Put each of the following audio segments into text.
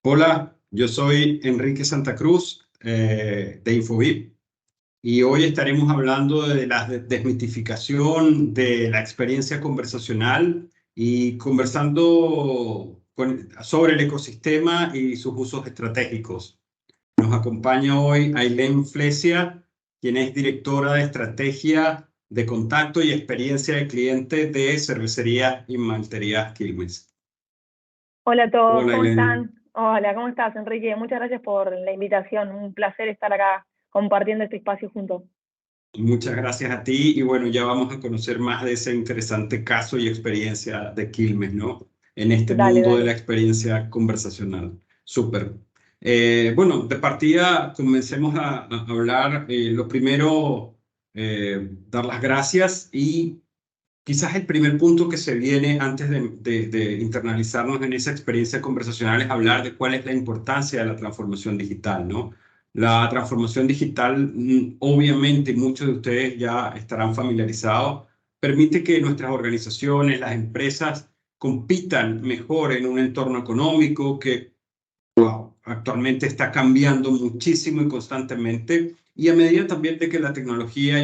Hola, yo soy Enrique Santa Cruz de Infobip y hoy estaremos hablando de la desmitificación de la experiencia conversacional y conversando sobre el ecosistema y sus usos estratégicos. Nos acompaña hoy Ailén Flesia, quien es directora de estrategia de contacto y experiencia de cliente de Cervecería y Maltería Quilmes. Hola a todos, Hola, ¿cómo Ailén. están? Hola, ¿cómo estás, Enrique? Muchas gracias por la invitación. Un placer estar acá compartiendo este espacio juntos. Muchas gracias a ti y bueno, ya vamos a conocer más de ese interesante caso y experiencia de Quilmes, ¿no? En este Dale, mundo de la dale. experiencia conversacional. Súper. Bueno, de partida comencemos a hablar. Lo primero, dar las gracias y quizás el primer punto que se viene antes de internalizarnos en esa experiencia conversacional es hablar de cuál es la importancia de la transformación digital, ¿no? La transformación digital, obviamente, muchos de ustedes ya estarán familiarizados, permite que nuestras organizaciones, las empresas, compitan mejor en un entorno económico que actualmente está cambiando muchísimo y constantemente, y a medida también de que la tecnología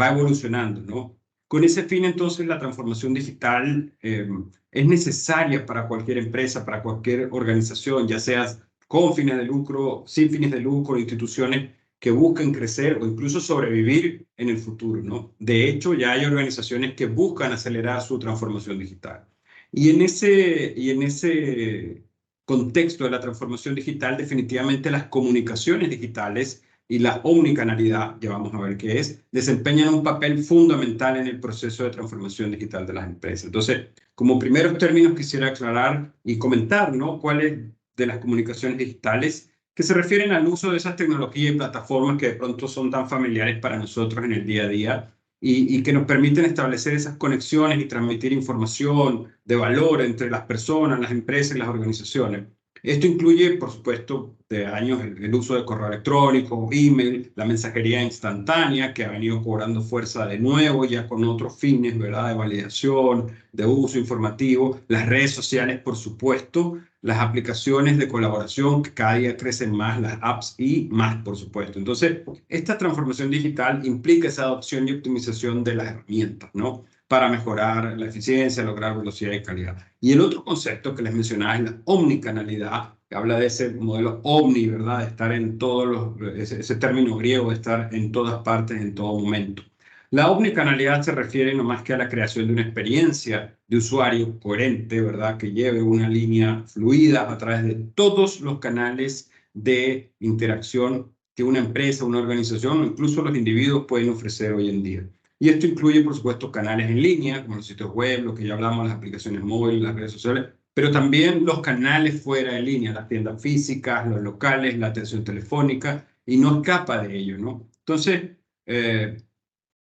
va evolucionando, ¿no? Con ese fin, entonces, la transformación digital es necesaria para cualquier empresa, para cualquier organización, ya sea con fines de lucro, sin fines de lucro, instituciones que busquen crecer o incluso sobrevivir en el futuro, ¿no? De hecho, ya hay organizaciones que buscan acelerar su transformación digital. Y en ese contexto de la transformación digital, definitivamente las comunicaciones digitales y la omnicanalidad, ya vamos a ver qué es, desempeñan un papel fundamental en el proceso de transformación digital de las empresas. Entonces, como primeros términos quisiera aclarar y comentar, ¿no? Cuáles de las comunicaciones digitales que se refieren al uso de esas tecnologías y plataformas que de pronto son tan familiares para nosotros en el día a día y que nos permiten establecer esas conexiones y transmitir información de valor entre las personas, las empresas y las organizaciones. Esto incluye, por supuesto, de años el uso de correo electrónico, email, la mensajería instantánea, que ha venido cobrando fuerza de nuevo, ya con otros fines, ¿verdad? De validación, de uso informativo, las redes sociales, por supuesto, las aplicaciones de colaboración, que cada día crecen más, las apps y más, por supuesto. Entonces, esta transformación digital implica esa adopción y optimización de las herramientas, ¿no? Para mejorar la eficiencia, lograr velocidad y calidad. Y el otro concepto que les mencionaba es la omnicanalidad, que habla de ese modelo omni, ¿verdad? De estar en todos ese término griego de estar en todas partes, en todo momento. La omnicanalidad se refiere no más que a la creación de una experiencia de usuario coherente, ¿verdad? Que lleve una línea fluida a través de todos los canales de interacción que una empresa, una organización o incluso los individuos pueden ofrecer hoy en día. Y esto incluye, por supuesto, canales en línea, como los sitios web, lo que ya hablamos, las aplicaciones móviles, las redes sociales, pero también los canales fuera de línea, las tiendas físicas, los locales, la atención telefónica, y no escapa de ello, ¿no? Entonces, eh,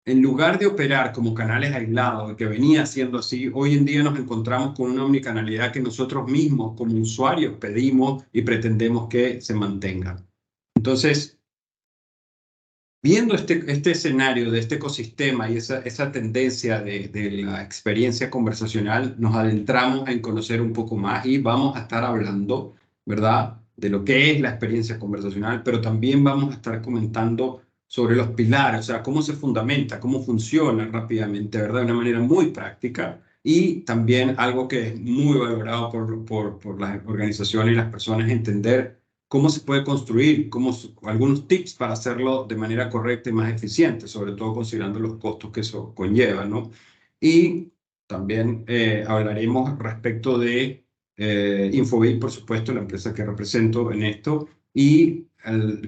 en lugar de operar como canales aislados, que venía siendo así, hoy en día nos encontramos con una omnicanalidad que nosotros mismos como usuarios pedimos y pretendemos que se mantenga. Entonces, viendo este escenario de este ecosistema y esa tendencia de la experiencia conversacional, nos adentramos en conocer un poco más y vamos a estar hablando, ¿verdad?, de lo que es la experiencia conversacional, pero también vamos a estar comentando sobre los pilares, o sea, cómo se fundamenta, cómo funciona rápidamente, ¿verdad?, de una manera muy práctica y también algo que es muy valorado por las organizaciones y las personas, entender cómo se puede construir, algunos tips para hacerlo de manera correcta y más eficiente, sobre todo considerando los costos que eso conlleva, ¿no? Y también hablaremos respecto de Infobip, por supuesto, la empresa que represento en esto, y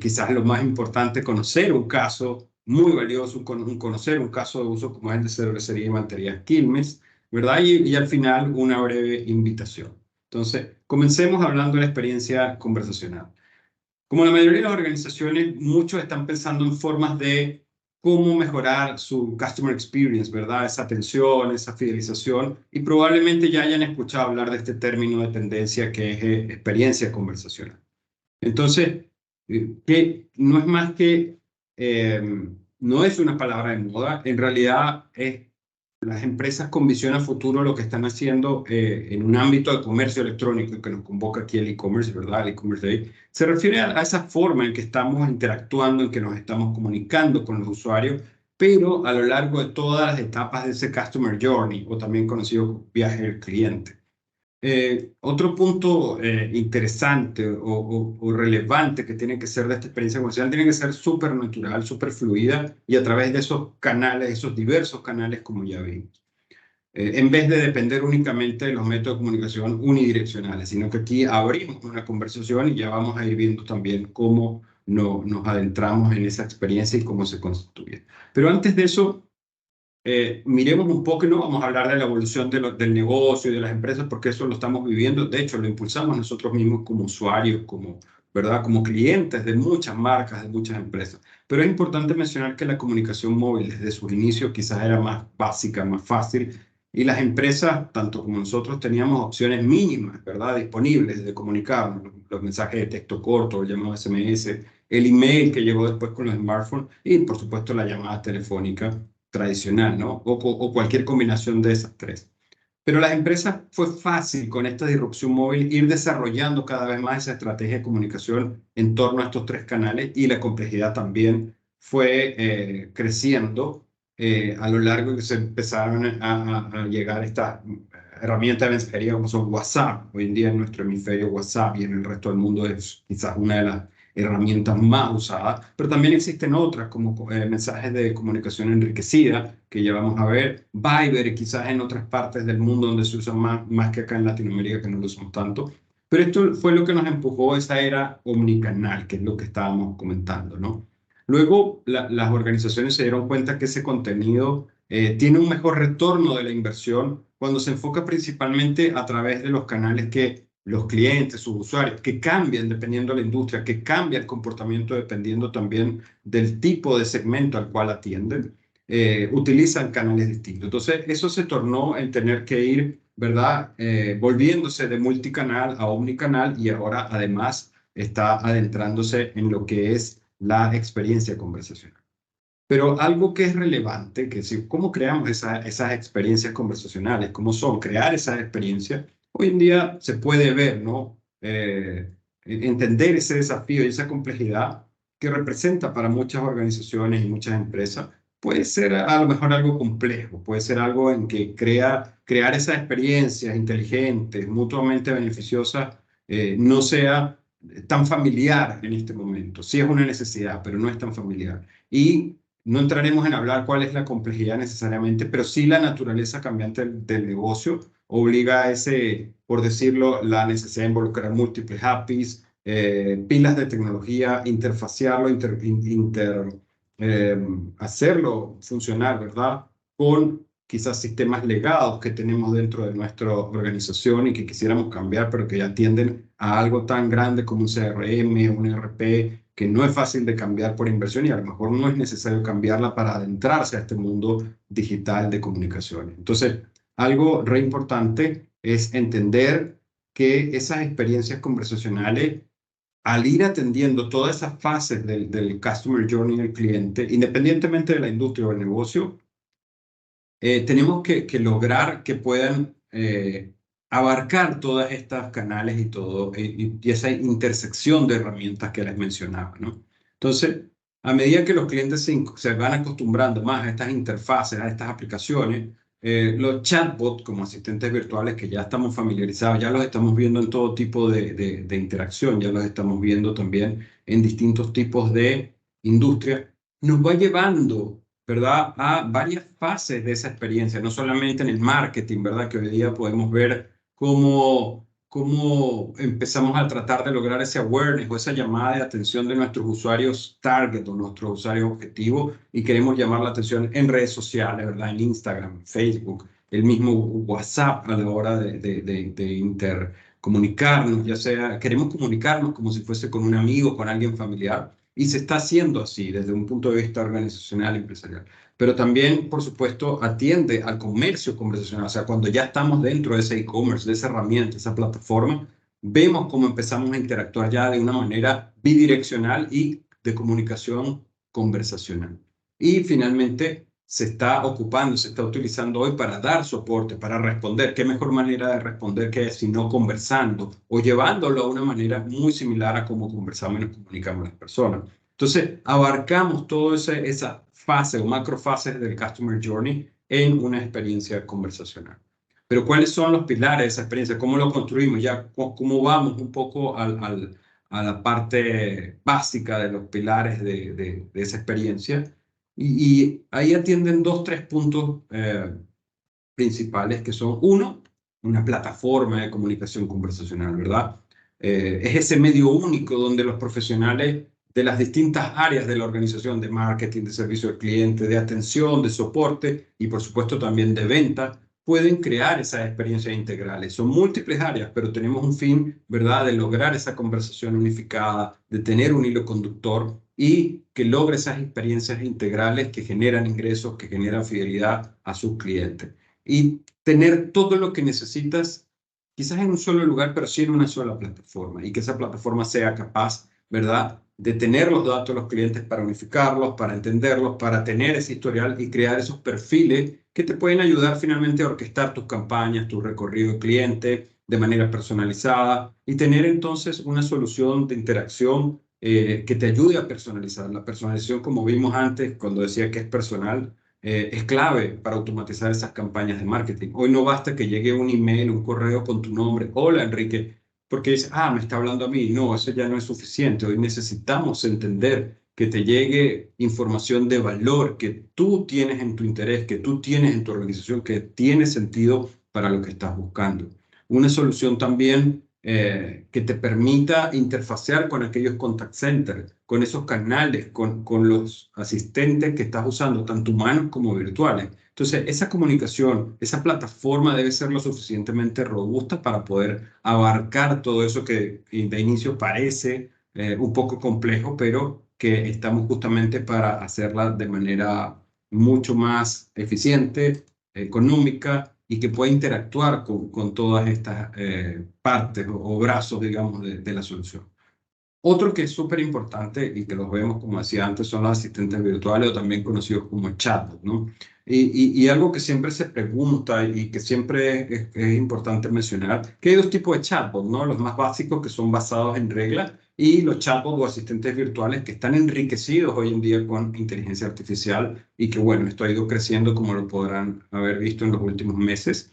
quizás lo más importante, conocer un caso muy valioso, conocer un caso de uso como es el de cervecería y maltería Quilmes, ¿verdad? Y al final una breve invitación. Entonces, comencemos hablando de la experiencia conversacional. Como la mayoría de las organizaciones, muchos están pensando en formas de cómo mejorar su customer experience, ¿verdad? Esa atención, esa fidelización, y probablemente ya hayan escuchado hablar de este término de tendencia que es experiencia conversacional. Entonces, que no es más que, no es una palabra de moda, en realidad es las empresas con visión a futuro lo que están haciendo en un ámbito de comercio electrónico que nos convoca aquí el e-commerce, ¿verdad? El e-commerce day, se refiere a esa forma en que estamos interactuando, en que nos estamos comunicando con los usuarios, pero a lo largo de todas las etapas de ese customer journey, o también conocido como viaje del cliente. Otro punto interesante o relevante que tiene que ser de esta experiencia comercial tiene que ser súper natural, súper fluida y a través de esos canales, esos diversos canales como ya vimos. En vez de depender únicamente de los métodos de comunicación unidireccionales, sino que aquí abrimos una conversación y ya vamos a ir viendo también cómo nos adentramos en esa experiencia y cómo se constituye. Pero antes de eso, miremos un poco, y no vamos a hablar de la evolución del negocio y de las empresas, porque eso lo estamos viviendo, de hecho lo impulsamos nosotros mismos como usuarios, ¿verdad? Como clientes de muchas marcas, de muchas empresas. Pero es importante mencionar que la comunicación móvil desde sus inicios quizás era más básica, más fácil, y las empresas, tanto como nosotros, teníamos opciones mínimas, ¿verdad? Disponibles de comunicarnos, los mensajes de texto corto, el llamado SMS, el email que llegó después con los smartphones y, por supuesto, la llamada telefónica tradicional, ¿no? O cualquier combinación de esas tres. Pero las empresas fue fácil con esta disrupción móvil ir desarrollando cada vez más esa estrategia de comunicación en torno a estos tres canales y la complejidad también fue creciendo a lo largo de que se empezaron a llegar estas herramientas de mensajería como son WhatsApp. Hoy en día en nuestro hemisferio WhatsApp y en el resto del mundo es quizás una de las herramientas más usadas, pero también existen otras como mensajes de comunicación enriquecida que ya vamos a ver, Viber quizás en otras partes del mundo donde se usa más que acá en Latinoamérica que no lo usamos tanto, pero esto fue lo que nos empujó a esa era omnicanal, que es lo que estábamos comentando, ¿no? Luego las organizaciones se dieron cuenta que ese contenido tiene un mejor retorno de la inversión cuando se enfoca principalmente a través de los canales que los clientes, sus usuarios, que cambian dependiendo de la industria, que cambia el comportamiento dependiendo también del tipo de segmento al cual atienden, utilizan canales distintos. Entonces, eso se tornó en tener que ir, ¿verdad? Volviéndose de multicanal a omnicanal y ahora además está adentrándose en lo que es la experiencia conversacional. Pero algo que es relevante, que es cómo creamos esas experiencias conversacionales, cómo son crear esas experiencias, hoy en día se puede ver, ¿no? Entender ese desafío y esa complejidad que representa para muchas organizaciones y muchas empresas, puede ser a lo mejor algo complejo, puede ser algo en que crear esas experiencias inteligentes, mutuamente beneficiosas, no sea tan familiar en este momento. Sí es una necesidad, pero no es tan familiar. Y no entraremos en hablar cuál es la complejidad necesariamente, pero sí la naturaleza cambiante del negocio obliga a ese, por decirlo, la necesidad de involucrar múltiples APIs, pilas de tecnología, interfaciarlo, hacerlo funcionar, ¿verdad? Con quizás sistemas legados que tenemos dentro de nuestra organización y que quisiéramos cambiar, pero que ya tienden a algo tan grande como un CRM, un ERP, que no es fácil de cambiar por inversión y a lo mejor no es necesario cambiarla para adentrarse a este mundo digital de comunicaciones. Entonces, algo re importante es entender que esas experiencias conversacionales, al ir atendiendo todas esas fases del customer journey del cliente, independientemente de la industria o el negocio, tenemos que lograr que puedan abarcar todas estas canales y todo, y esa intersección de herramientas que les mencionaba, ¿no? Entonces, a medida que los clientes se van acostumbrando más a estas interfaces, a estas aplicaciones, los chatbots como asistentes virtuales que ya estamos familiarizados, ya los estamos viendo en todo tipo de interacción, ya los estamos viendo también en distintos tipos de industria, nos va llevando, ¿verdad? A varias fases de esa experiencia, no solamente en el marketing, ¿verdad? Que hoy día podemos ver cómo empezamos a tratar de lograr ese awareness o esa llamada de atención de nuestros usuarios target o nuestros usuarios objetivos y queremos llamar la atención en redes sociales, ¿verdad? En Instagram, Facebook, el mismo WhatsApp a la hora de intercomunicarnos, ya sea, queremos comunicarnos como si fuese con un amigo, con alguien familiar. Y se está haciendo así desde un punto de vista organizacional y empresarial. Pero también, por supuesto, atiende al comercio conversacional. O sea, cuando ya estamos dentro de ese e-commerce, de esa herramienta, esa plataforma, vemos cómo empezamos a interactuar ya de una manera bidireccional y de comunicación conversacional. Y finalmente, se está ocupando, se está utilizando hoy para dar soporte, para responder. ¿Qué mejor manera de responder que si no conversando o llevándolo a una manera muy similar a cómo conversamos y nos comunicamos las personas? Entonces, abarcamos toda esa fase o macrofases del Customer Journey en una experiencia conversacional. Pero ¿cuáles son los pilares de esa experiencia? ¿Cómo lo construimos? Ya, ¿cómo vamos un poco a la parte básica de los pilares de esa experiencia? Y ahí atienden 2, 3 puntos principales, que son, uno, una plataforma de comunicación conversacional, ¿verdad? Es ese medio único donde los profesionales de las distintas áreas de la organización, de marketing, de servicio al cliente, de atención, de soporte y por supuesto también de venta, pueden crear esas experiencias integrales. Son múltiples áreas, pero tenemos un fin, ¿verdad?, de lograr esa conversación unificada, de tener un hilo conductor y que logre esas experiencias integrales que generan ingresos, que generan fidelidad a sus clientes. Y tener todo lo que necesitas, quizás en un solo lugar, pero sí en una sola plataforma, y que esa plataforma sea capaz, ¿verdad?, de tener los datos de los clientes para unificarlos, para entenderlos, para tener ese historial y crear esos perfiles que te pueden ayudar finalmente a orquestar tus campañas, tu recorrido de cliente de manera personalizada y tener entonces una solución de interacción que te ayude a personalizar. La personalización, como vimos antes, cuando decía que es personal, es clave para automatizar esas campañas de marketing. Hoy no basta que llegue un email, un correo con tu nombre. Hola, Enrique, porque dices, me está hablando a mí. No, eso ya no es suficiente. Hoy necesitamos entender que te llegue información de valor que tú tienes en tu interés, que tú tienes en tu organización, que tiene sentido para lo que estás buscando. Una solución también que te permita interfacear con aquellos contact centers, con esos canales, con los asistentes que estás usando, tanto humanos como virtuales. Entonces, esa comunicación, esa plataforma debe ser lo suficientemente robusta para poder abarcar todo eso que de inicio parece un poco complejo, pero que estamos justamente para hacerla de manera mucho más eficiente, económica y que pueda interactuar con todas estas partes o brazos, digamos, de la solución. Otro que es súper importante y que los vemos, como decía antes, son los asistentes virtuales o también conocidos como chatbots, ¿no? Y algo que siempre se pregunta y que siempre es importante mencionar, que hay 2 tipos de chatbots, ¿no? Los más básicos que son basados en reglas y los chatbots o asistentes virtuales que están enriquecidos hoy en día con inteligencia artificial y que, bueno, esto ha ido creciendo como lo podrán haber visto en los últimos meses.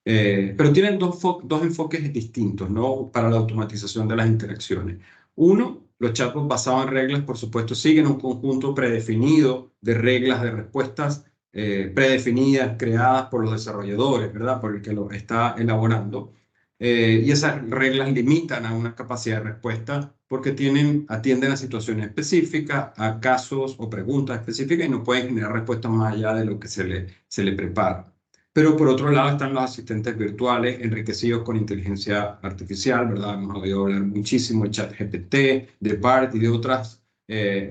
Pero tienen dos enfoques distintos, ¿no? Para la automatización de las interacciones. Uno, los chatbots basados en reglas, por supuesto, siguen un conjunto predefinido de reglas, de respuestas predefinidas, creadas por los desarrolladores, ¿verdad? Por el que lo está elaborando. Y esas reglas limitan a una capacidad de respuesta porque atienden a situaciones específicas, a casos o preguntas específicas y no pueden generar respuestas más allá de lo que se le prepara. Pero por otro lado están los asistentes virtuales enriquecidos con inteligencia artificial, ¿verdad? Hemos oído hablar muchísimo de ChatGPT, de BART y de otras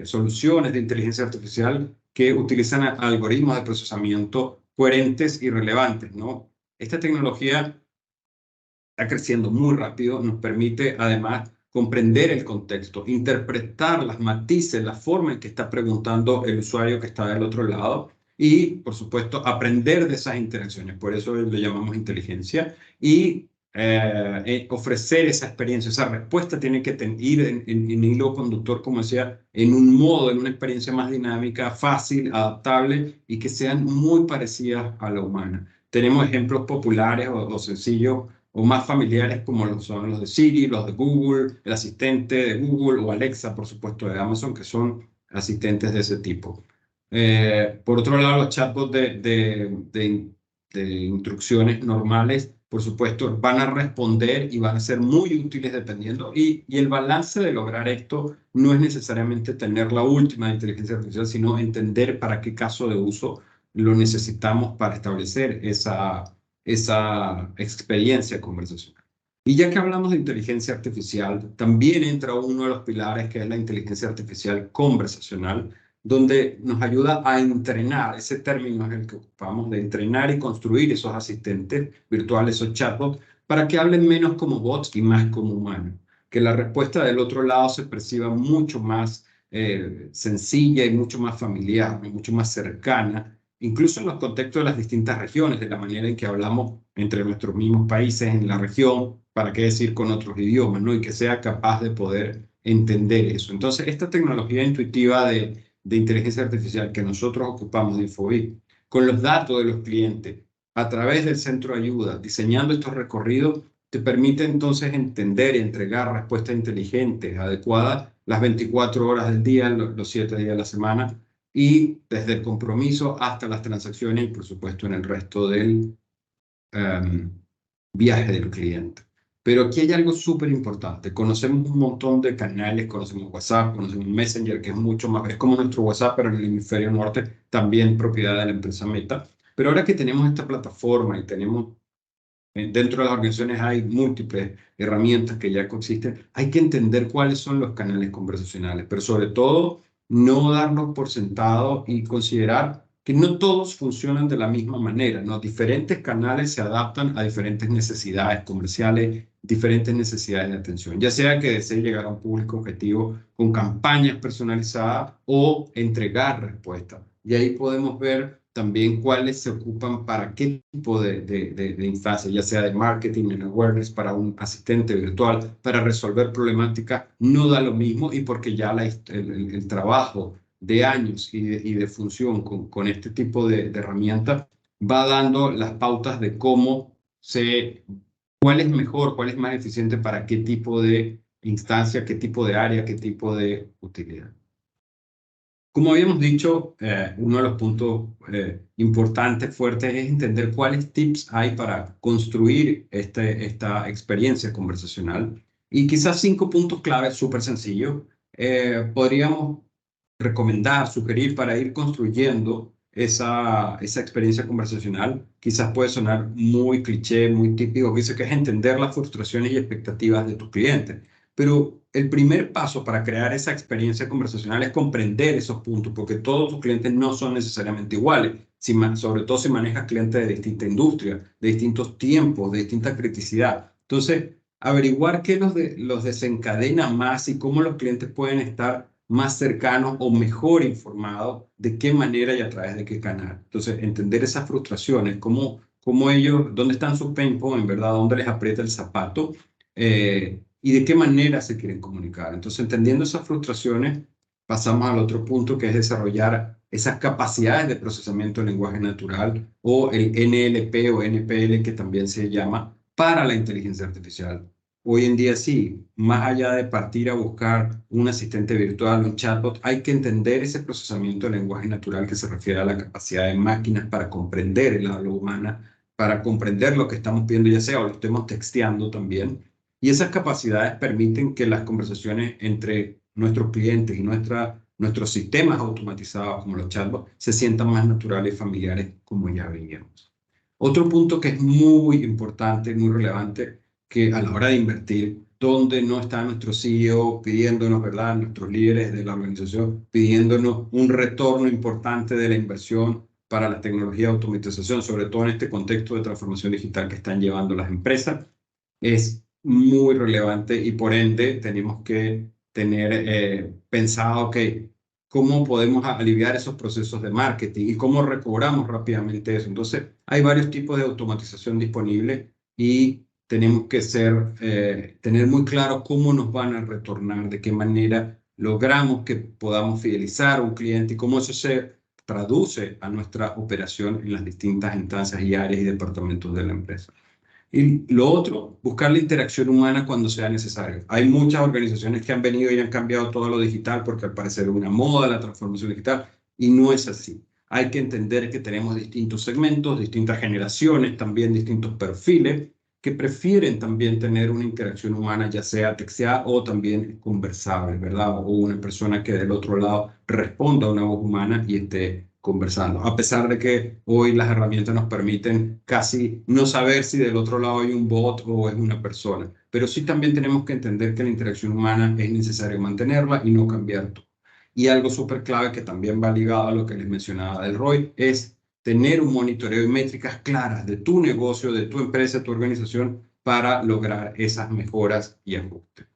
soluciones de inteligencia artificial que utilizan algoritmos de procesamiento coherentes y relevantes, ¿no? Esta tecnología está creciendo muy rápido, nos permite además comprender el contexto, interpretar las matices, la forma en que está preguntando el usuario que está del otro lado y, por supuesto, aprender de esas interacciones. Por eso lo llamamos inteligencia y ofrecer esa experiencia, esa respuesta tiene que ir en hilo conductor, como decía, en un modo, en una experiencia más dinámica, fácil, adaptable y que sean muy parecidas a la humana. Tenemos ejemplos populares o sencillos o más familiares como son los de Siri, los de Google, el asistente de Google o Alexa, por supuesto, de Amazon, que son asistentes de ese tipo. Por otro lado, los chatbots de instrucciones normales, por supuesto, van a responder y van a ser muy útiles dependiendo. Y el balance de lograr esto no es necesariamente tener la última inteligencia artificial, sino entender para qué caso de uso lo necesitamos para establecer esa experiencia conversacional. Y ya que hablamos de inteligencia artificial, también entra uno de los pilares que es la inteligencia artificial conversacional, donde nos ayuda a entrenar, ese término es el que ocupamos, de entrenar y construir esos asistentes virtuales, esos chatbots, para que hablen menos como bots y más como humanos. Que la respuesta del otro lado se perciba mucho más sencilla y mucho más familiar, mucho más cercana, incluso en los contextos de las distintas regiones, de la manera en que hablamos entre nuestros mismos países en la región, para qué decir con otros idiomas, ¿no? Y que sea capaz de poder entender eso. Entonces, esta tecnología intuitiva de inteligencia artificial que nosotros ocupamos de Infobip, con los datos de los clientes, a través del centro de ayuda, diseñando estos recorridos, te permite entonces entender y entregar respuestas inteligentes, adecuadas, las 24 horas del día, los 7 días de la semana, y desde el compromiso hasta las transacciones y, por supuesto, en el resto del viaje del cliente. Pero aquí hay algo súper importante. Conocemos un montón de canales, conocemos WhatsApp, conocemos Messenger, que es mucho más, es como nuestro WhatsApp, pero en el hemisferio norte, también propiedad de la empresa Meta. Pero ahora que tenemos esta plataforma y tenemos, dentro de las organizaciones hay múltiples herramientas que ya coexisten, hay que entender cuáles son los canales conversacionales, pero sobre todo no darlos por sentado y considerar que no todos funcionan de la misma manera, ¿no? Diferentes canales se adaptan a diferentes necesidades comerciales, diferentes necesidades de atención, ya sea que desee llegar a un público objetivo con campañas personalizadas o entregar respuestas. Y ahí podemos ver también cuáles se ocupan para qué tipo de instancia, ya sea de marketing and awareness, para un asistente virtual, para resolver problemáticas, no da lo mismo, y porque ya el trabajo de años y de función con este tipo de herramientas va dando las pautas de cuál es mejor, cuál es más eficiente para qué tipo de instancia, qué tipo de área, qué tipo de utilidad. Como habíamos dicho, uno de los puntos importantes, fuertes, es entender cuáles tips hay para construir esta experiencia conversacional. Y quizás 5 puntos clave, súper sencillos, podríamos recomendar, sugerir para ir construyendo esa experiencia conversacional. Quizás puede sonar muy cliché, muy típico, que dice que es entender las frustraciones y expectativas de tus clientes. Pero el primer paso para crear esa experiencia conversacional es comprender esos puntos, porque todos tus clientes no son necesariamente iguales, sobre todo si manejas clientes de distinta industria, de distintos tiempos, de distinta criticidad. Entonces, averiguar qué los desencadena más y cómo los clientes pueden estar más cercanos o mejor informados de qué manera y a través de qué canal. Entonces, entender esas frustraciones, cómo ellos, dónde están sus pain points, ¿verdad? Dónde les aprieta el zapato. Y de qué manera se quieren comunicar. Entonces, entendiendo esas frustraciones, pasamos al otro punto, que es desarrollar esas capacidades de procesamiento del lenguaje natural, o el NLP o NPL, que también se llama, para la inteligencia artificial. Hoy en día sí, más allá de partir a buscar un asistente virtual, un chatbot, hay que entender ese procesamiento del lenguaje natural, que se refiere a la capacidad de máquinas para comprender el habla humana, para comprender lo que estamos pidiendo, ya sea o lo estemos texteando también. Y esas capacidades permiten que las conversaciones entre nuestros clientes y nuestros sistemas automatizados, como los chatbots, se sientan más naturales y familiares, como ya veíamos. Otro punto que es muy importante, muy relevante, que a la hora de invertir, donde no está nuestro CEO pidiéndonos, ¿verdad?, nuestros líderes de la organización, pidiéndonos un retorno importante de la inversión para la tecnología de automatización, sobre todo en este contexto de transformación digital que están llevando las empresas, es muy relevante, y por ende tenemos que tener pensado que cómo podemos aliviar esos procesos de marketing y cómo recobramos rápidamente eso. Entonces, hay varios tipos de automatización disponibles y tenemos que tener muy claro cómo nos van a retornar, de qué manera logramos que podamos fidelizar a un cliente y cómo eso se traduce a nuestra operación en las distintas instancias y áreas y departamentos de la empresa. Y lo otro, buscar la interacción humana cuando sea necesario. Hay muchas organizaciones que han venido y han cambiado todo lo digital porque al parecer es una moda la transformación digital, y no es así. Hay que entender que tenemos distintos segmentos, distintas generaciones, también distintos perfiles que prefieren también tener una interacción humana, ya sea texteada o también conversable, ¿verdad? O una persona que del otro lado responda a una voz humana y esté conversando, a pesar de que hoy las herramientas nos permiten casi no saber si del otro lado hay un bot o es una persona, pero sí también tenemos que entender que la interacción humana es necesario mantenerla y no cambiar todo. Y algo súper clave que también va ligado a lo que les mencionaba del ROI es tener un monitoreo y métricas claras de tu negocio, de tu empresa, de tu organización, para lograr esas mejoras y ajustes.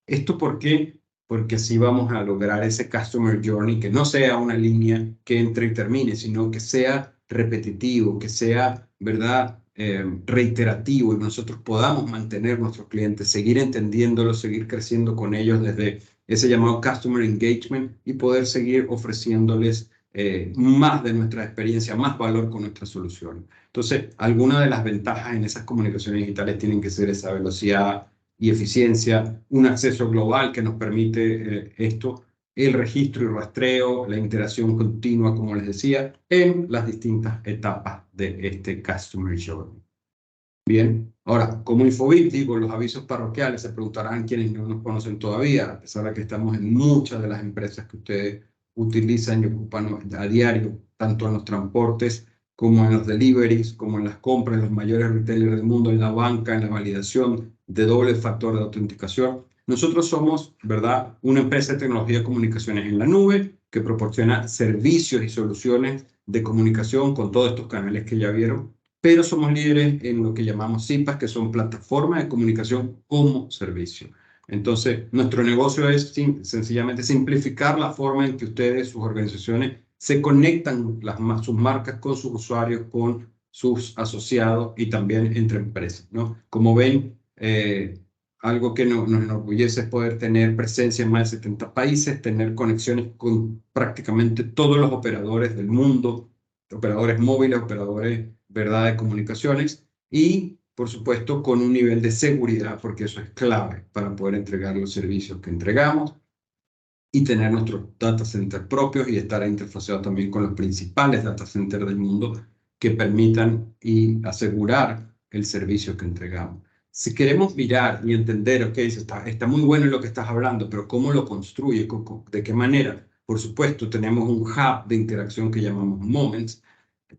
¿Esto por qué? Porque así vamos a lograr ese Customer Journey que no sea una línea que entre y termine, sino que sea repetitivo, que sea, ¿verdad?, reiterativo, y nosotros podamos mantener nuestros clientes, seguir entendiéndolos, seguir creciendo con ellos desde ese llamado Customer Engagement y poder seguir ofreciéndoles más de nuestra experiencia, más valor con nuestras soluciones. Entonces, algunas de las ventajas en esas comunicaciones digitales tienen que ser esa velocidad y eficiencia, un acceso global que nos permite esto, el registro y rastreo, la interacción continua, como les decía, en las distintas etapas de este Customer Journey. Bien, ahora, como Infobip, digo, los avisos parroquiales, se preguntarán quienes no nos conocen todavía, a pesar de que estamos en muchas de las empresas que ustedes utilizan y ocupan a diario, tanto en los transportes como en los deliveries, como en las compras, en los mayores retailers del mundo, en la banca, en la validación de doble factor de autenticación. Nosotros somos, ¿verdad?, una empresa de tecnología de comunicaciones en la nube que proporciona servicios y soluciones de comunicación con todos estos canales que ya vieron, pero somos líderes en lo que llamamos CPaaS, que son plataformas de comunicación como servicio. Entonces, nuestro negocio es sencillamente simplificar la forma en que ustedes, sus organizaciones, se conectan sus marcas con sus usuarios, con sus asociados y también entre empresas, ¿no? Como ven, algo que nos enorgullece es poder tener presencia en más de 70 países, tener conexiones con prácticamente todos los operadores del mundo, operadores móviles, operadores, ¿verdad?, de comunicaciones, y por supuesto con un nivel de seguridad, porque eso es clave para poder entregar los servicios que entregamos y tener nuestros data centers propios y estar interfaceados también con los principales data centers del mundo que permitan y asegurar el servicio que entregamos. Si queremos mirar y entender, ok, está muy bueno en lo que estás hablando, pero ¿cómo lo construye? ¿De qué manera? Por supuesto, tenemos un hub de interacción que llamamos Moments.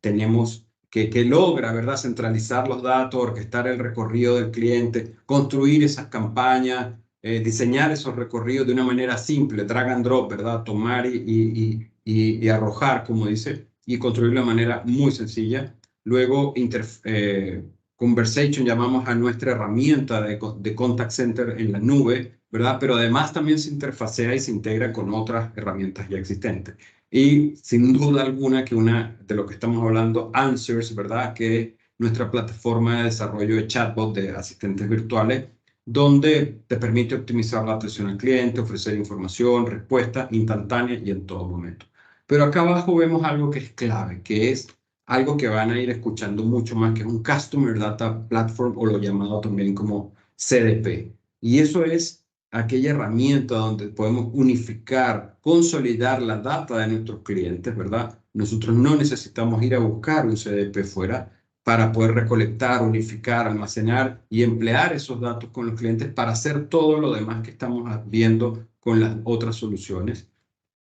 Tenemos que logra, ¿verdad?, centralizar los datos, orquestar el recorrido del cliente, construir esas campañas, diseñar esos recorridos de una manera simple, drag and drop, ¿verdad?, tomar y arrojar, como dice, y construirlo de manera muy sencilla. Luego, Conversation llamamos a nuestra herramienta de contact center en la nube, ¿verdad? Pero además también se interfacea y se integra con otras herramientas ya existentes. Y sin duda alguna que una de lo que estamos hablando, Answers, ¿verdad?, que es nuestra plataforma de desarrollo de chatbot, de asistentes virtuales, donde te permite optimizar la atención al cliente, ofrecer información, respuesta instantánea y en todo momento. Pero acá abajo vemos algo que es clave, que es algo que van a ir escuchando mucho más, que es un Customer Data Platform, o lo llamado también como CDP. Y eso es aquella herramienta donde podemos unificar, consolidar la data de nuestros clientes, ¿verdad? Nosotros no necesitamos ir a buscar un CDP fuera para poder recolectar, unificar, almacenar y emplear esos datos con los clientes para hacer todo lo demás que estamos viendo con las otras soluciones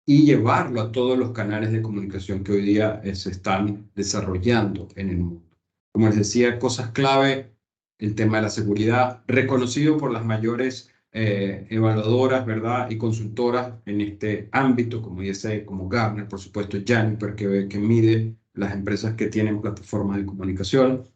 y llevarlo a todos los canales de comunicación que hoy día se están desarrollando en el mundo. Como les decía, cosas clave, el tema de la seguridad, reconocido por las mayores evaluadoras, ¿verdad?, y consultoras en este ámbito, como dice, como Gartner, por supuesto, Juniper, que mide las empresas que tienen plataformas de comunicación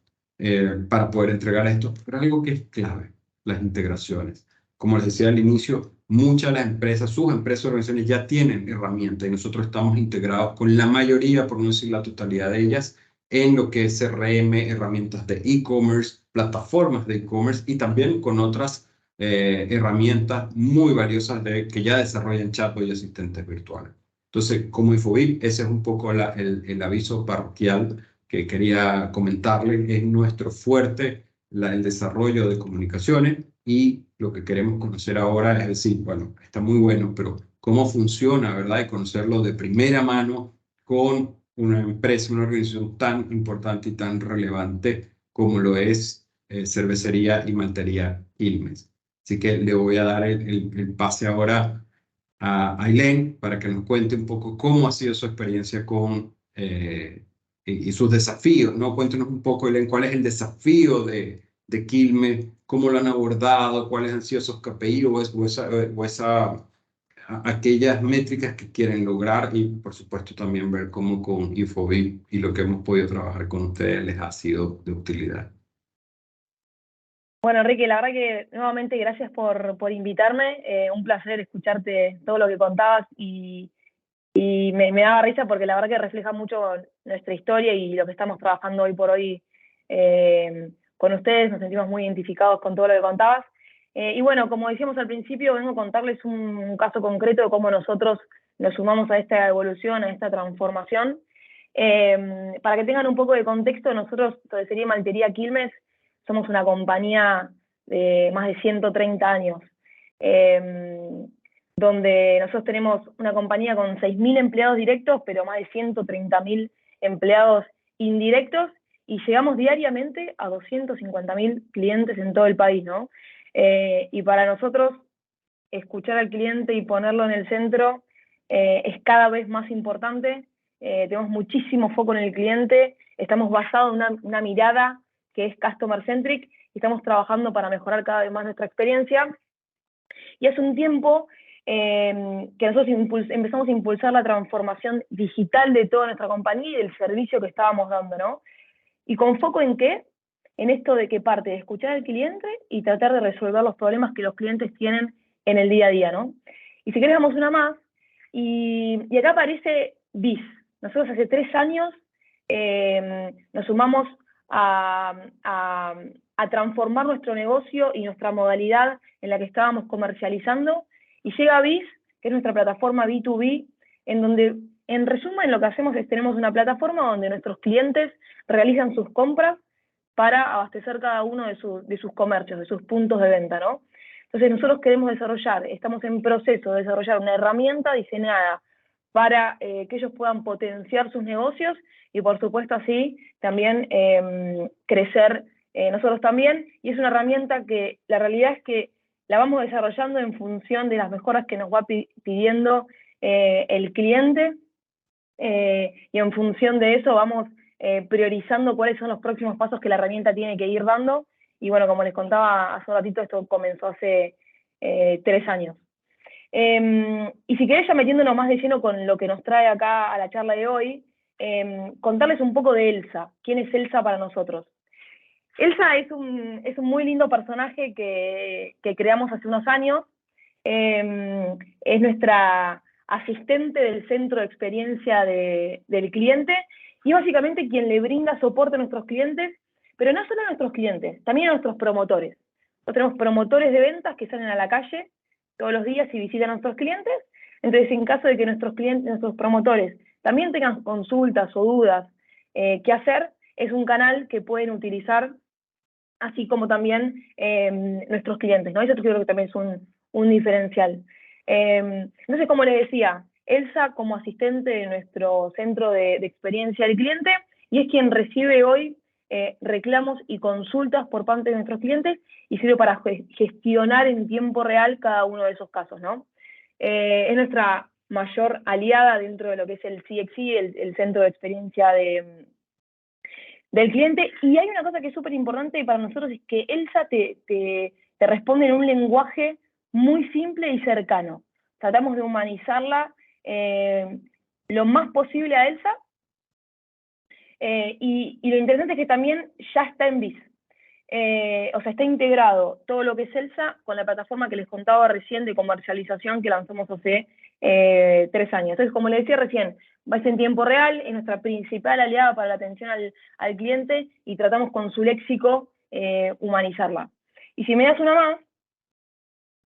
para poder entregar esto. Pero algo que es clave, las integraciones. Como les decía al inicio, muchas de las empresas, sus empresas y organizaciones ya tienen herramientas y nosotros estamos integrados con la mayoría, por no decir la totalidad de ellas, en lo que es CRM, herramientas de e-commerce, plataformas de e-commerce y también con otras herramientas muy valiosas que ya desarrollan chatbot y asistentes virtuales. Entonces, como Infobip, ese es un poco el aviso parroquial que quería comentarles. Es nuestro fuerte el desarrollo de comunicaciones, y lo que queremos conocer ahora es decir, bueno, está muy bueno, pero ¿cómo funciona, verdad? Y conocerlo de primera mano con una empresa, una organización tan importante y tan relevante como lo es Cervecería y Maltería Quilmes. Así que le voy a dar el pase ahora a Ailén para que nos cuente un poco cómo ha sido su experiencia con y sus desafíos, ¿no? Cuéntenos un poco, Ailén, cuál es el desafío de Quilmes, cómo lo han abordado, cuáles han sido esos KPI aquellas métricas que quieren lograr, y por supuesto también ver cómo con Infobip y lo que hemos podido trabajar con ustedes les ha sido de utilidad. Bueno, Enrique, la verdad que nuevamente gracias por invitarme. Un placer escucharte todo lo que contabas y y me daba risa porque la verdad que refleja mucho nuestra historia y lo que estamos trabajando hoy por hoy con ustedes. Nos sentimos muy identificados con todo lo que contabas. Y bueno, como decíamos al principio, vengo a contarles un caso concreto de cómo nosotros nos sumamos a esta evolución, a esta transformación. Para que tengan un poco de contexto, nosotros, Cervecería Maltería Quilmes, somos una compañía de más de 130 años, donde nosotros tenemos una compañía con 6.000 empleados directos, pero más de 130.000 empleados indirectos, y llegamos diariamente a 250.000 clientes en todo el país, ¿no? Y para nosotros, escuchar al cliente y ponerlo en el centro es cada vez más importante. Tenemos muchísimo foco en el cliente, estamos basados en una mirada que es customer centric, y estamos trabajando para mejorar cada vez más nuestra experiencia. Y hace un tiempo que nosotros empezamos a impulsar la transformación digital de toda nuestra compañía y del servicio que estábamos dando, ¿no? ¿Y con foco en qué? En esto de que parte de escuchar al cliente y tratar de resolver los problemas que los clientes tienen en el día a día, ¿no? Y si querés, damos una más. Y acá aparece BIS. Nosotros hace 3 años nos sumamos a transformar nuestro negocio y nuestra modalidad en la que estábamos comercializando, y llega BIS, que es nuestra plataforma B2B, en donde, en resumen, lo que hacemos es tenemos una plataforma donde nuestros clientes realizan sus compras para abastecer cada uno de sus comercios, de sus puntos de venta, ¿no? Entonces nosotros queremos estamos en proceso de desarrollar una herramienta diseñada para que ellos puedan potenciar sus negocios y, por supuesto, así también crecer nosotros también. Y es una herramienta que la realidad es que la vamos desarrollando en función de las mejoras que nos va pidiendo el cliente, y en función de eso vamos priorizando cuáles son los próximos pasos que la herramienta tiene que ir dando. Y bueno, como les contaba hace un ratito, esto comenzó hace 3 años. Y si querés, ya metiéndonos más de lleno con lo que nos trae acá a la charla de hoy, contarles un poco de Elsa. ¿Quién es Elsa para nosotros? Elsa es un muy lindo personaje que creamos hace unos años. Es nuestra asistente del centro de experiencia del cliente, y básicamente quien le brinda soporte a nuestros clientes, pero no solo a nuestros clientes, también a nuestros promotores. Nosotros tenemos promotores de ventas que salen a la calle todos los días y visitan a nuestros clientes. Entonces, en caso de que nuestros promotores también tengan consultas o dudas qué hacer, es un canal que pueden utilizar, así como también nuestros clientes, ¿no? Eso creo que también es un diferencial. Entonces, como les decía, Elsa como asistente de nuestro centro de experiencia del cliente, y es quien recibe hoy reclamos y consultas por parte de nuestros clientes, y sirve para gestionar en tiempo real cada uno de esos casos, ¿no? Es nuestra mayor aliada dentro de lo que es el CXI, el centro de experiencia del cliente. Y hay una cosa que es súper importante para nosotros, es que Elsa te responde en un lenguaje muy simple y cercano. Tratamos de humanizarla lo más posible a Elsa, y lo interesante es que también ya está en BIS. O sea, está integrado todo lo que es Elsa con la plataforma que les contaba recién de comercialización que lanzamos hace 3 años. Entonces, como les decía recién, va a ser en tiempo real, es nuestra principal aliada para la atención al cliente, y tratamos con su léxico humanizarla. Y si me das una más,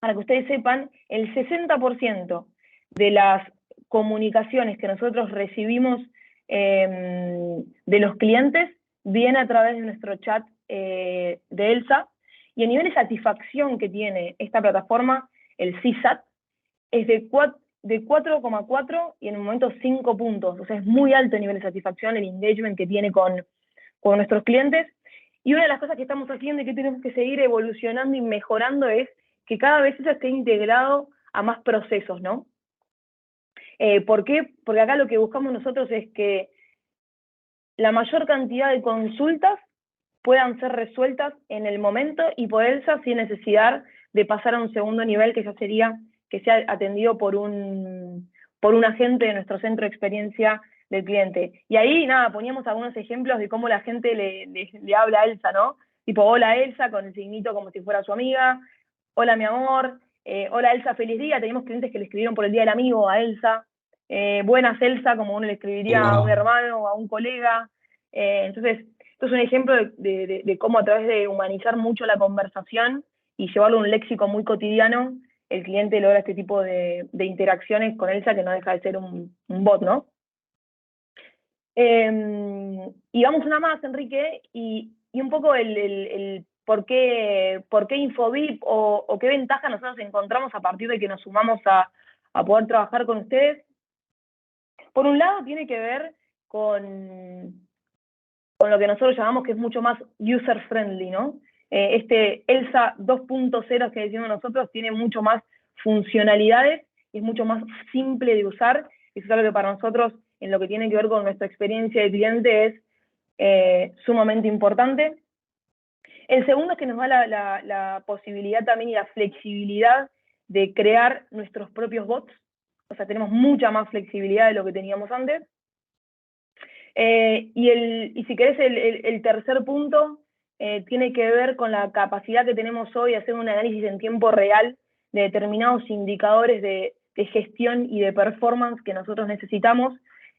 para que ustedes sepan, el 60% de las comunicaciones que nosotros recibimos de los clientes viene a través de nuestro chat de Elsa, y el nivel de satisfacción que tiene esta plataforma, el CSAT, es de 4,4 y en el momento 5 puntos. O sea, es muy alto el nivel de satisfacción, el engagement que tiene con nuestros clientes. Y una de las cosas que estamos haciendo y que tenemos que seguir evolucionando y mejorando es que cada vez eso esté integrado a más procesos, ¿no? ¿Por qué? Porque acá lo que buscamos nosotros es que la mayor cantidad de consultas puedan ser resueltas en el momento y por Elsa sin necesidad de pasar a un segundo nivel, que ya sería que sea atendido por un agente de nuestro centro de experiencia del cliente. Y ahí, nada, poníamos algunos ejemplos de cómo la gente le habla a Elsa, ¿no? Tipo, hola Elsa, con el signito como si fuera su amiga, hola mi amor, hola Elsa, feliz día. Tenemos clientes que le escribieron por el Día del Amigo a Elsa, buena Elsa, como uno le escribiría a un hermano o a un colega. Entonces, esto es un ejemplo de cómo a través de humanizar mucho la conversación y llevarlo a un léxico muy cotidiano, el cliente logra este tipo de interacciones con Elsa, que no deja de ser un bot, ¿no? Y vamos una más, Enrique, y un poco el por qué Infobip o qué ventaja nosotros encontramos a partir de que nos sumamos a poder trabajar con ustedes. Por un lado, tiene que ver con lo que nosotros llamamos que es mucho más user-friendly, ¿no? Este Elsa 2.0 que decimos nosotros tiene mucho más funcionalidades y es mucho más simple de usar. Eso es algo que para nosotros, en lo que tiene que ver con nuestra experiencia de cliente, es sumamente importante. El segundo es que nos da la posibilidad también y la flexibilidad de crear nuestros propios bots. O sea, tenemos mucha más flexibilidad de lo que teníamos antes. Y si querés, el tercer punto tiene que ver con la capacidad que tenemos hoy de hacer un análisis en tiempo real de determinados indicadores de gestión y de performance que nosotros necesitamos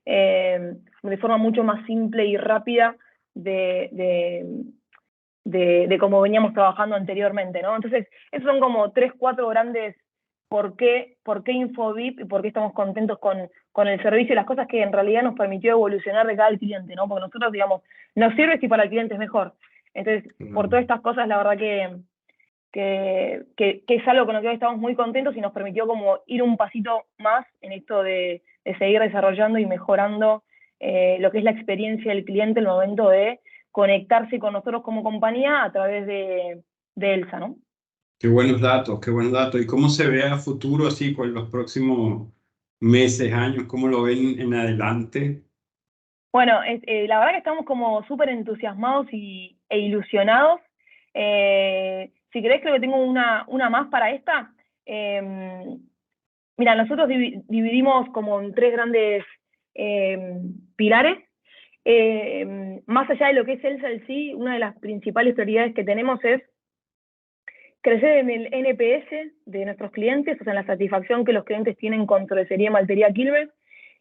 de forma mucho más simple y rápida de cómo veníamos trabajando anteriormente, ¿no? Entonces, esos son como 3, 4 grandes por qué Infobip y por qué estamos contentos con el servicio y las cosas que en realidad nos permitió evolucionar de cada cliente, ¿no? Porque nosotros, digamos, nos sirve si para el cliente es mejor. Entonces, por todas estas cosas, la verdad que es algo con lo que hoy estamos muy contentos y nos permitió como ir un pasito más en esto de seguir desarrollando y mejorando lo que es la experiencia del cliente en el momento de conectarse con nosotros como compañía a través de Elsa, ¿no? Qué buenos datos, qué buenos datos. ¿Y cómo se ve a futuro así con los próximos meses, años? ¿Cómo lo ven en adelante? Bueno, la verdad que estamos como súper entusiasmados e ilusionados. Si querés, creo que tengo una más para esta. Mira, nosotros dividimos como en 3 grandes pilares. Más allá de lo que es Elsa en sí, una de las principales prioridades que tenemos es crecer en el NPS de nuestros clientes, o sea, en la satisfacción que los clientes tienen con Cervecería Maltería Quilmes.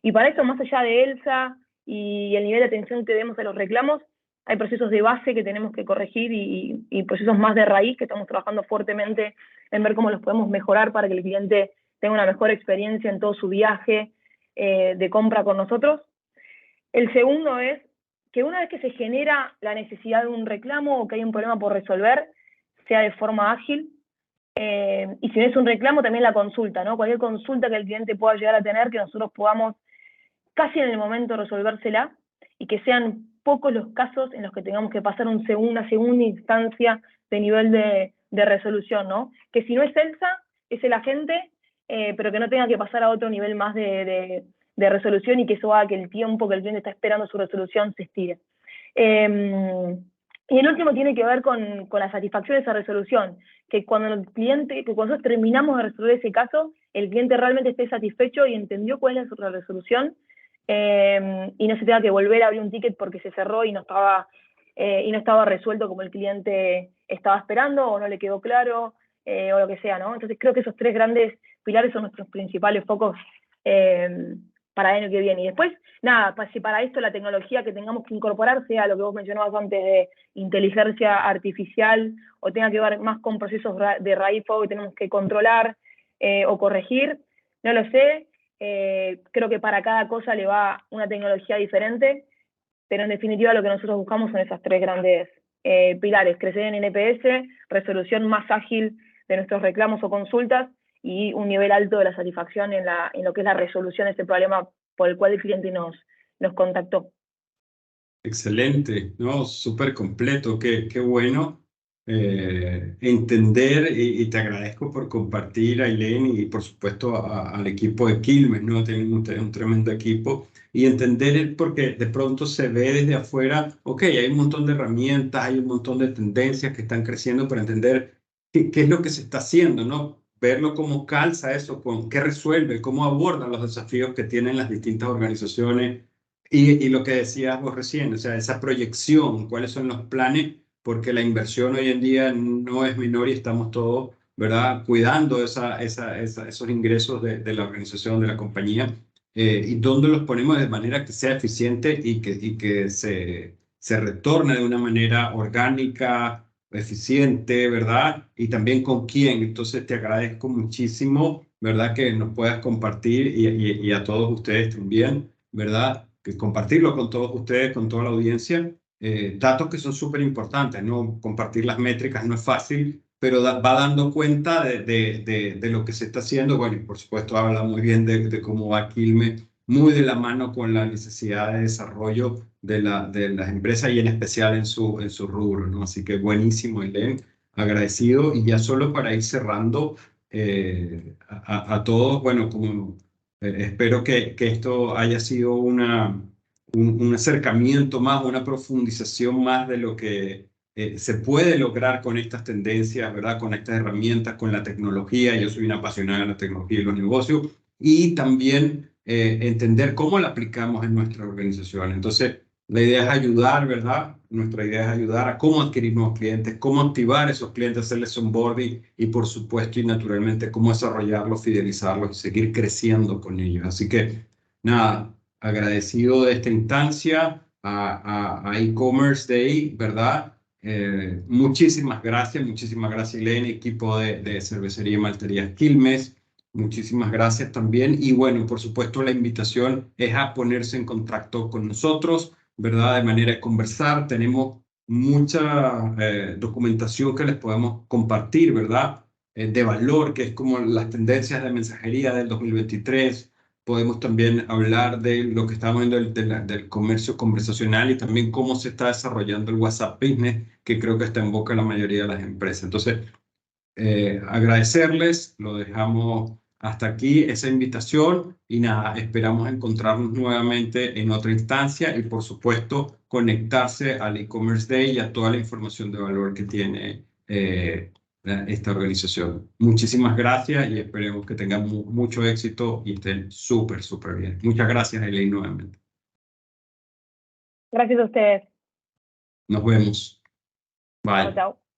Y para eso, más allá de Elsa y el nivel de atención que demos a los reclamos, hay procesos de base que tenemos que corregir y procesos más de raíz que estamos trabajando fuertemente en ver cómo los podemos mejorar para que el cliente tenga una mejor experiencia en todo su viaje de compra con nosotros. El segundo es que una vez que se genera la necesidad de un reclamo o que hay un problema por resolver, sea de forma ágil, y si no es un reclamo, también la consulta, ¿no? Cualquier consulta que el cliente pueda llegar a tener, que nosotros podamos casi en el momento resolvérsela y que sean pocos los casos en los que tengamos que pasar una segunda instancia de nivel de resolución, ¿no? Que si no es Elsa, es el agente, pero que no tenga que pasar a otro nivel más de resolución y que eso haga que el tiempo que el cliente está esperando su resolución se estire. Y el último tiene que ver con la satisfacción de esa resolución, que cuando nosotros terminamos de resolver ese caso, el cliente realmente esté satisfecho y entendió cuál es la resolución, y no se tenga que volver a abrir un ticket porque se cerró y no estaba resuelto como el cliente estaba esperando o no le quedó claro, o lo que sea, ¿no? Entonces creo que esos 3 grandes pilares son nuestros principales focos para el año que viene. Y después, nada, si para esto la tecnología que tengamos que incorporar sea lo que vos mencionabas antes de inteligencia artificial o tenga que ver más con procesos de raíz que tenemos que controlar o corregir, no lo sé. Creo que para cada cosa le va una tecnología diferente, pero en definitiva lo que nosotros buscamos son esas 3 grandes pilares: crecer en NPS, resolución más ágil de nuestros reclamos o consultas y un nivel alto de la satisfacción en lo que es la resolución de este problema por el cual el cliente nos contactó. Excelente, ¿no? Súper completo, qué bueno entender y te agradezco por compartir, Ailén, y por supuesto al equipo de Quilmes, ¿no? Tienen ustedes un tremendo equipo y entender porque de pronto se ve desde afuera, ok, hay un montón de herramientas, hay un montón de tendencias que están creciendo para entender qué es lo que se está haciendo, ¿no? Verlo cómo calza eso, con qué resuelve, cómo aborda los desafíos que tienen las distintas organizaciones y lo que decías vos recién, o sea, esa proyección, cuáles son los planes, porque la inversión hoy en día no es menor y estamos todos, ¿verdad?, cuidando esos ingresos de la organización, de la compañía. y dónde los ponemos de manera que sea eficiente y que se retorne de una manera orgánica, eficiente, ¿verdad? Y también con quién. Entonces te agradezco muchísimo, ¿verdad? Que nos puedas compartir y a todos ustedes también, ¿verdad? Que compartirlo con todos ustedes, con toda la audiencia. Datos que son súper importantes, ¿no? Compartir las métricas no es fácil, pero va dando cuenta de lo que se está haciendo. Bueno, y por supuesto habla muy bien de cómo va Quilmes, muy de la mano con la necesidad de desarrollo de las empresas y en especial en su rubro, ¿no? Así que buenísimo, Helen, agradecido. Y ya solo para ir cerrando, a todos, bueno, como espero que esto haya sido un acercamiento más, una profundización más de lo que se puede lograr con estas tendencias, ¿verdad? Con estas herramientas, con la tecnología. Yo soy una apasionada de la tecnología y los negocios y también entender cómo la aplicamos en nuestra organización. Entonces, la idea es ayudar, ¿verdad? Nuestra idea es ayudar a cómo adquirir nuevos clientes, cómo activar esos clientes, hacerles onboarding y, por supuesto, y naturalmente, cómo desarrollarlos, fidelizarlos y seguir creciendo con ellos. Así que, nada, agradecido de esta instancia a e-commerce day, ¿verdad? Muchísimas gracias, Elena, equipo de Cervecería y Maltería Quilmes. Muchísimas gracias también. Y bueno, por supuesto, la invitación es a ponerse en contacto con nosotros, ¿verdad? De manera de conversar. Tenemos mucha documentación que les podemos compartir, ¿verdad? De valor, que es como las tendencias de mensajería del 2023. Podemos también hablar de lo que estamos viendo del comercio conversacional y también cómo se está desarrollando el WhatsApp Business, que creo que está en boca de la mayoría de las empresas. Entonces, agradecerles, lo dejamos hasta aquí, esa invitación y nada, esperamos encontrarnos nuevamente en otra instancia y por supuesto conectarse al e-commerce day y a toda la información de valor que tiene esta organización. Muchísimas gracias y esperemos que tengan mucho éxito y estén súper, súper bien. Muchas gracias, Elaine, nuevamente. Gracias a ustedes. Nos vemos. Bye. Chao, chao.